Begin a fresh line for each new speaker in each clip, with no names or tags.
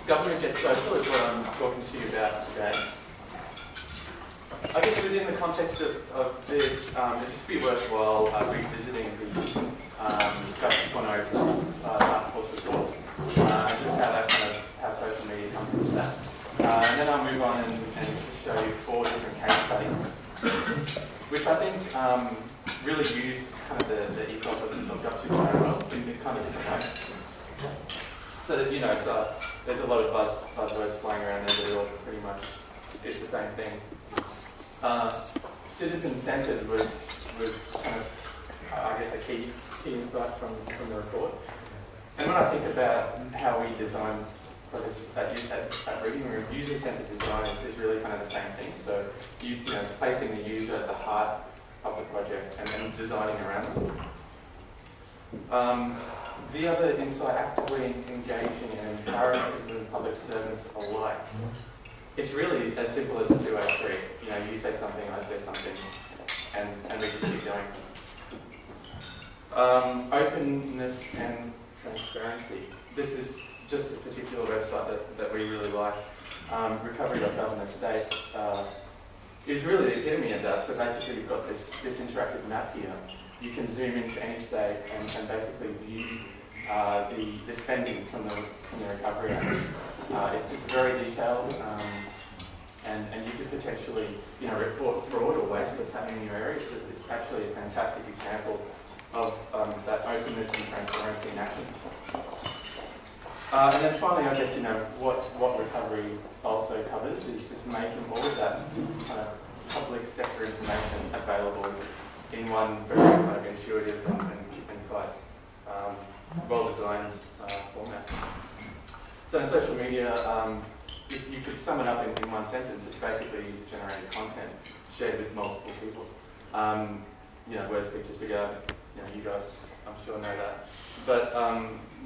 Government Gets Social is what I'm talking to you about today. I guess within the context of this, it'd just be worthwhile revisiting the Justice 1.0 task force report, and just how social media comes into that. And then I'll move on and just show you 4 different case studies, which I think really use kind of the ethos of Justice 1.0 in kind of different ways. So that, you know, there's a lot of buzzwords flying around there, but it all pretty much is the same thing. Citizen-centered was kind of, I guess, a key insight from the report. And when I think about how we design projects at Reading Room, user-centered design is really kind of the same thing. So you know, it's placing the user at the heart of the project and then designing around them. The other insight, actively engaging and empowering citizens and public servants alike. It's really as simple as a two-way street. You know, you say something, I say something, and we just keep going. Openness and transparency. This is just a particular website that we really like. Recovery.government states is really the epitome of that. So basically you've got this interactive map here. You can zoom into any state and basically view the spending from the Recovery Act. It's very detailed, and you could potentially, you know, report fraud or waste that's happening in your area. It's actually a fantastic example of that openness and transparency in action. And then finally, I guess, you know, what recovery also covers is making all of that kind of public sector information available in one very kind of intuitive and quite well-designed format. So in social media, if you could sum it up in one sentence, it's basically user-generated content shared with multiple people. You know, words, pictures, video, you know, you guys, I'm sure, know that. But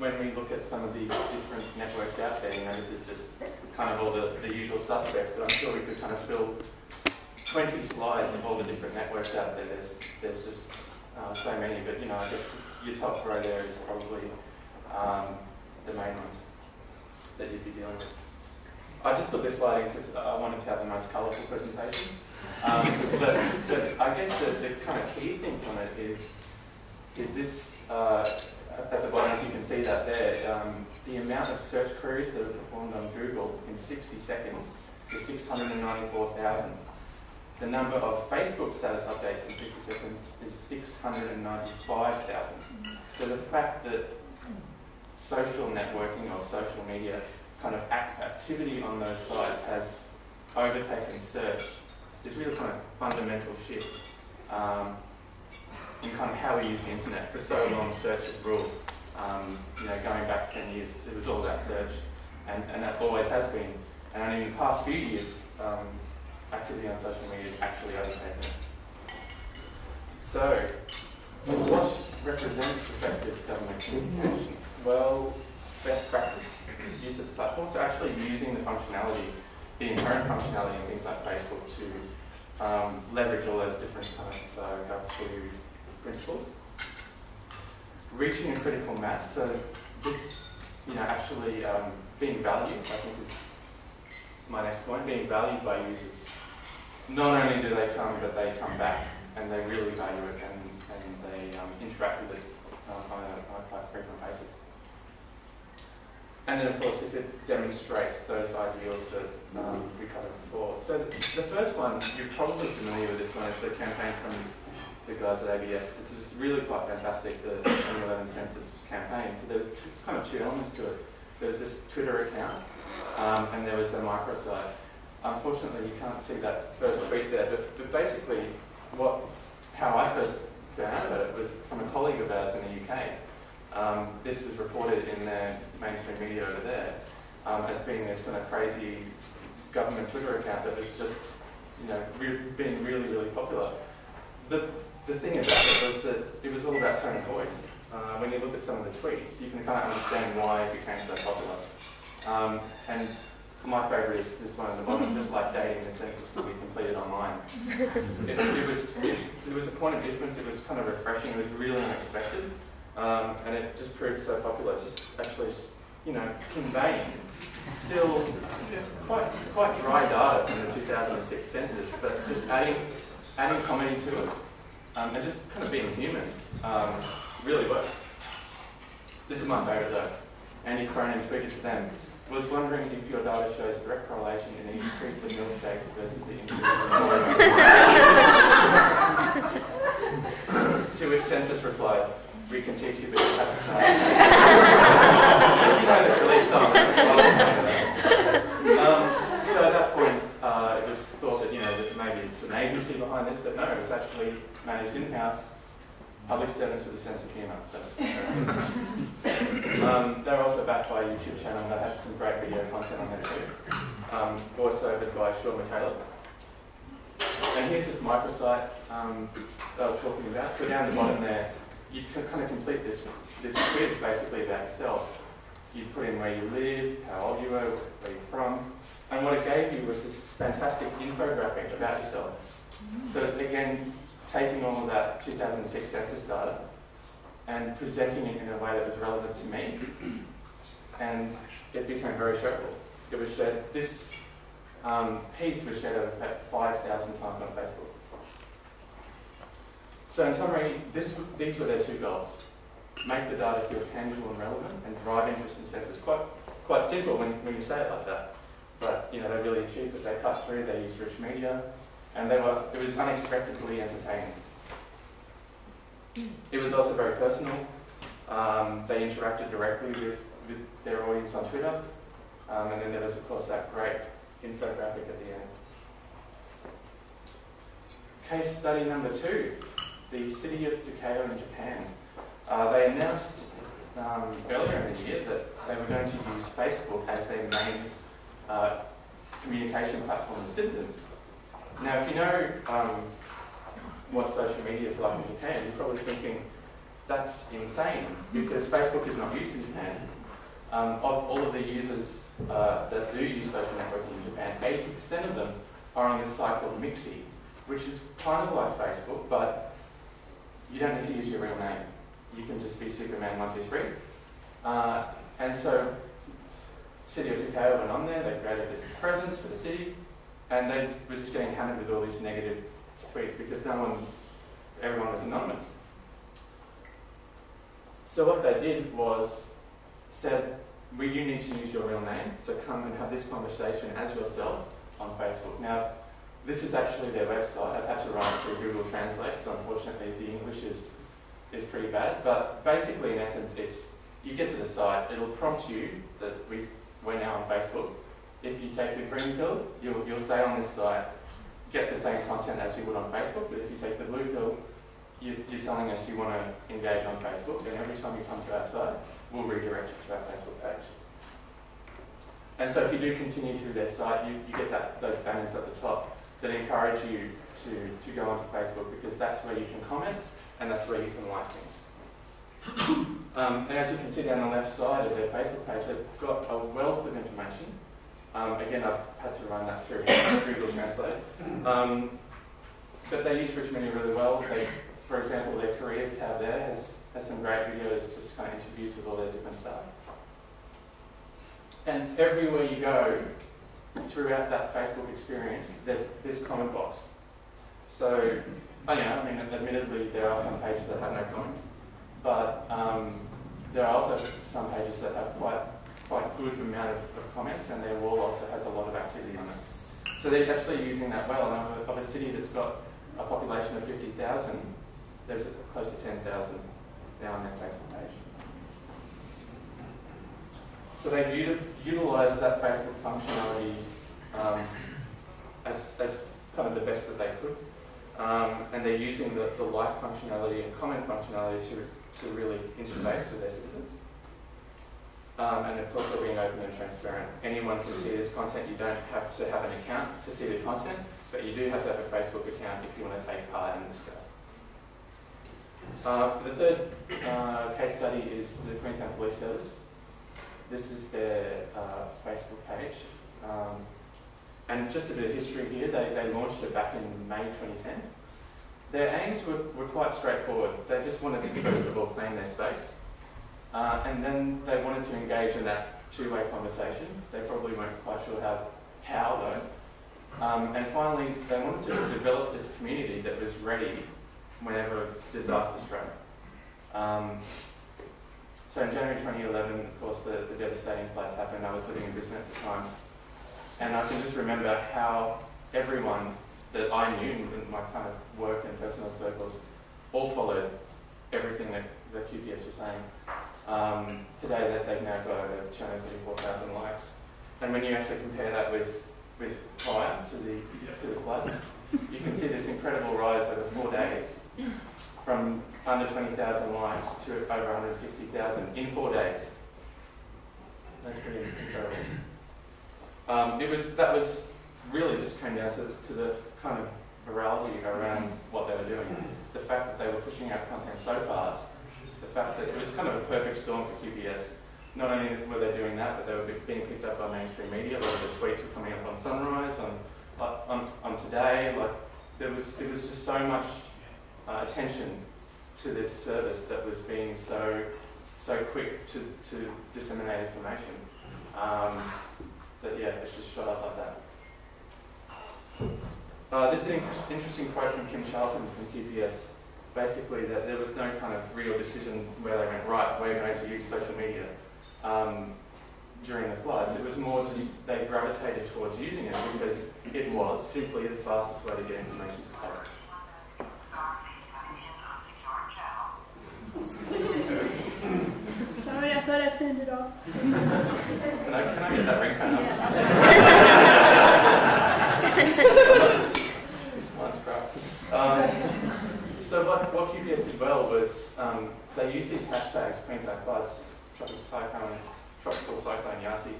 when we look at some of the different networks out there, you know, this is just kind of all the usual suspects, but I'm sure we could kind of fill 20 slides of all the different networks out there. There's just so many, but, you know, I guess your top row there is probably the main ones that you'd be dealing with. I just put this slide in because I wanted to have the most colourful presentation. But I guess the kind of key thing from it is this, at the bottom, if you can see that there, the amount of search queries that are performed on Google in 60 seconds is 694,000. The number of Facebook status updates in 60 seconds is 695,000. So the fact that social networking or social media kind of activity on those sites has overtaken search is really kind of fundamental shift in kind of how we use the internet. For so long, search has ruled. You know, going back 10 years, it was all about search, and that always has been. And only in the past few years, activity on social media is actually overtaken it. So, what represents effective government communication? Well, best practice, use of the platform. So actually using the functionality, the inherent functionality in things like Facebook to leverage all those different kind of go-to principles. Reaching a critical mass. So this, you know, actually being valued, I think is my next point, being valued by users. Not only do they come, but they come back, and they really value it, and they interact with it on a quite frequent basis. And then, of course, if it demonstrates those ideals that we covered before. So the first one, you're probably familiar with this one, it's the campaign from the guys at ABS. This is really quite fantastic, the 2011 census campaign. So there's kind of two elements to it. There's this Twitter account, and there was a microsite. Unfortunately, you can't see that first tweet there, but basically how I first found out about it was from a colleague of ours in the UK. This was reported in their mainstream media over there as being this kind of crazy government Twitter account that was just, you know, being really, really popular. The thing about it was that it was all about tone of voice. When you look at some of the tweets, you can kind of understand why it became so popular. And my favourite is this one at the bottom, just like dating, the census could be completed online. It was a point of difference, it was kind of refreshing, it was really unexpected, and it just proved so popular, just actually, you know, conveying still quite dry data from the 2006 census, but just adding comedy to it and just kind of being human really works. This is my favourite though. Andy Cronin tweeted to them, was wondering if your data shows direct correlation in the increase of milkshakes versus the increase in To which census replied, we can teach you, but you have to try. You know the release song. So at that point, it was thought that, that maybe it's an agency behind this, but no, it was actually managed in-house. Public servants with a sense of humour. They're also backed by a YouTube channel that has some great video content on there too. Voice-overed by Sean McCaleb. And here's this microsite that I was talking about. So down the bottom there, you can kind of complete this quiz basically about yourself. You put in where you live, how old you were, where you're from, and what it gave you was this fantastic infographic about yourself. So it's again taking all of that 2006 census data and presenting it in a way that was relevant to me, and it became very shareable. It was shared. This piece was shared over 5,000 times on Facebook. So in summary, these were their two goals: make the data feel tangible and relevant, and drive interest in census. Quite simple when you say it like that, but they really achieved it. They cut through. They used rich media. And it was unexpectedly entertaining. It was also very personal. They interacted directly with their audience on Twitter. And then there was, of course, that great infographic at the end. Case study number 2, the city of Tokyo in Japan. They announced earlier in the year that they were going to use Facebook as their main communication platform with citizens. Now, if you know what social media is like in Japan, you're probably thinking, that's insane, because Facebook is not used in Japan. Of all of the users that do use social networking in Japan, 80% of them are on this site called Mixi, which is kind of like Facebook, but you don't need to use your real name. You can just be Superman123. And so, City of Tokyo went on there, they created this presence for the city, and they were just getting hammered with all these negative tweets because everyone was anonymous. So what they did was said, you need to use your real name, so come and have this conversation as yourself on Facebook. Now, this is actually their website. I've had to run it through Google Translate, so unfortunately the English is pretty bad. But basically, in essence, you get to the site, it'll prompt you that we're now on Facebook. If you take the green pill, you'll stay on this site, get the same content as you would on Facebook, but if you take the blue pill, you're telling us you want to engage on Facebook, and every time you come to our site, we'll redirect you to our Facebook page. And so if you do continue through their site, you get those banners at the top that encourage you to go onto Facebook, because that's where you can comment, and that's where you can like things. And as you can see down the left side of their Facebook page, they've got a wealth of information. Again, I've had to run that through Google Translate. But they use rich media really well. For example, their careers tab there has some great videos, just kind of interviews with all their different staff. And everywhere you go, throughout that Facebook experience, there's this comment box. So, admittedly, there are some pages that have no comments, but there are also some pages that have quite good amount of comments, and their wall also has a lot of activity on it. So they're actually using that well. And of a city that's got a population of 50,000, there's close to 10,000 now on their Facebook page. So they've utilised that Facebook functionality as kind of the best that they could. And they're using the like functionality and comment functionality to really interface with their citizens. And of course, they're being open and transparent. Anyone can see this content. You don't have to have an account to see the content, but you do have to have a Facebook account if you want to take part and discuss. The third case study is the Queensland Police Service. This is their Facebook page. And just a bit of history here, they launched it back in May 2010. Their aims were quite straightforward. They just wanted to, first of all, clean their space. And then they wanted to engage in that two-way conversation. They probably weren't quite sure how though. And finally, they wanted to develop this community that was ready whenever disaster struck. So in January 2011, of course, the devastating floods happened. I was living in Brisbane at the time. And I can just remember how everyone that I knew in my kind of work and personal circles all followed everything that the QPS was saying. Today, they've now got over 234,000 likes. And when you actually compare that with prior to the floods, you can see this incredible rise over 4 days from under 20,000 likes to over 160,000 in 4 days. That's pretty incredible. That was really just came down to the kind of virality around what they were doing. The fact that they were pushing out content so fast, the fact that it was kind of a perfect storm for QPS. Not only were they doing that, but they were being picked up by mainstream media. A lot of the tweets were coming up on Sunrise, on Today. Like it was just so much attention to this service that was being so quick to disseminate information. That it's just shot up like that. This is an interesting quote from Kim Charlton from QPS. Basically, that there was no kind of real decision where they went, right, we're going to use social media during the floods. It was more just they gravitated towards using it because it was simply the fastest way to get information to public.
Sorry, I thought I turned it off.
Can I get that ringtone up? Nice crap. So what QPS did well was they used these hashtags, Queensland floods, tropical cyclone Yasi.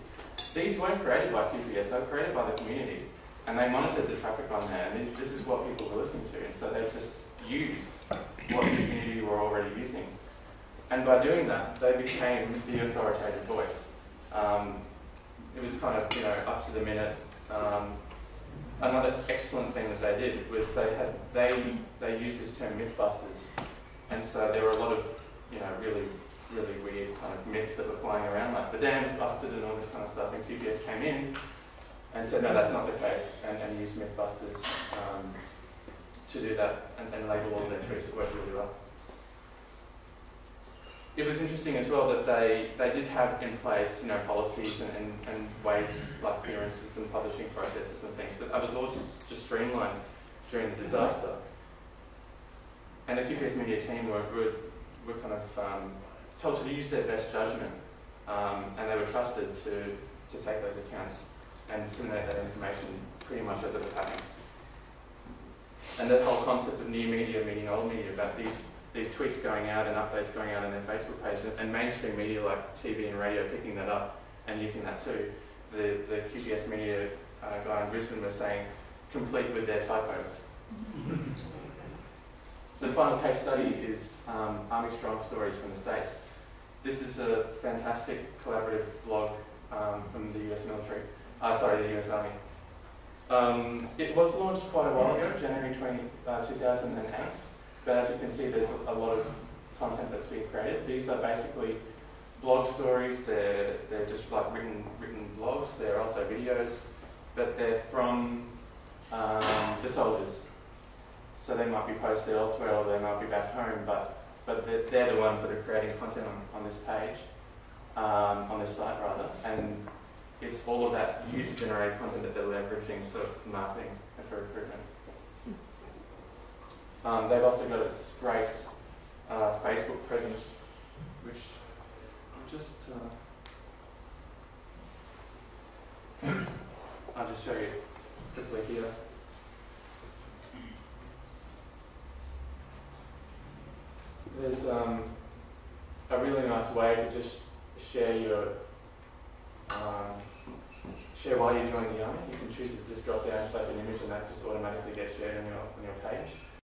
These weren't created by QPS, they were created by the community. And they monitored the traffic on there, and this is what people were listening to. And so they just used what the community were already using. And by doing that, they became the authoritative voice. It was kind of, up to the minute. Another excellent thing that they did was they used this term Mythbusters. And so there were a lot of, really weird kind of myths that were flying around, like the dam's busted and all this kind of stuff. And QPS came in and said, no, that's not the case, and used Mythbusters to do that and label all their tweets. It worked really well. It was interesting as well that they did have in place, policies and ways like clearances and publishing processes and things, but that was all just streamlined during the disaster. And the QPS media team were kind of told to use their best judgment, and they were trusted to take those accounts and disseminate that information pretty much as it was happening. And that whole concept of new media meeting old media, about these tweets going out and updates going out on their Facebook page, and mainstream media like TV and radio picking that up and using that too. The QPS media guy in Brisbane was saying, complete with their typos. The final case study is Army Strong Stories from the States. This is a fantastic collaborative blog from the US military, the US Army. It was launched quite a while ago, January 2008. But as you can see, there's a lot of content that's being created. These are basically blog stories. They're just like written blogs. They're also videos, but they're from the soldiers. So they might be posted elsewhere, or they might be back home. But they're the ones that are creating content on this page, on this site rather. And it's all of that user-generated content that they're leveraging for marketing and for recruitment. They've also got this great Facebook presence, which I'll just show you quickly here. There's a really nice way to just share why you joined the army. You can choose to just drop down and select an image, and that just automatically gets shared on your page.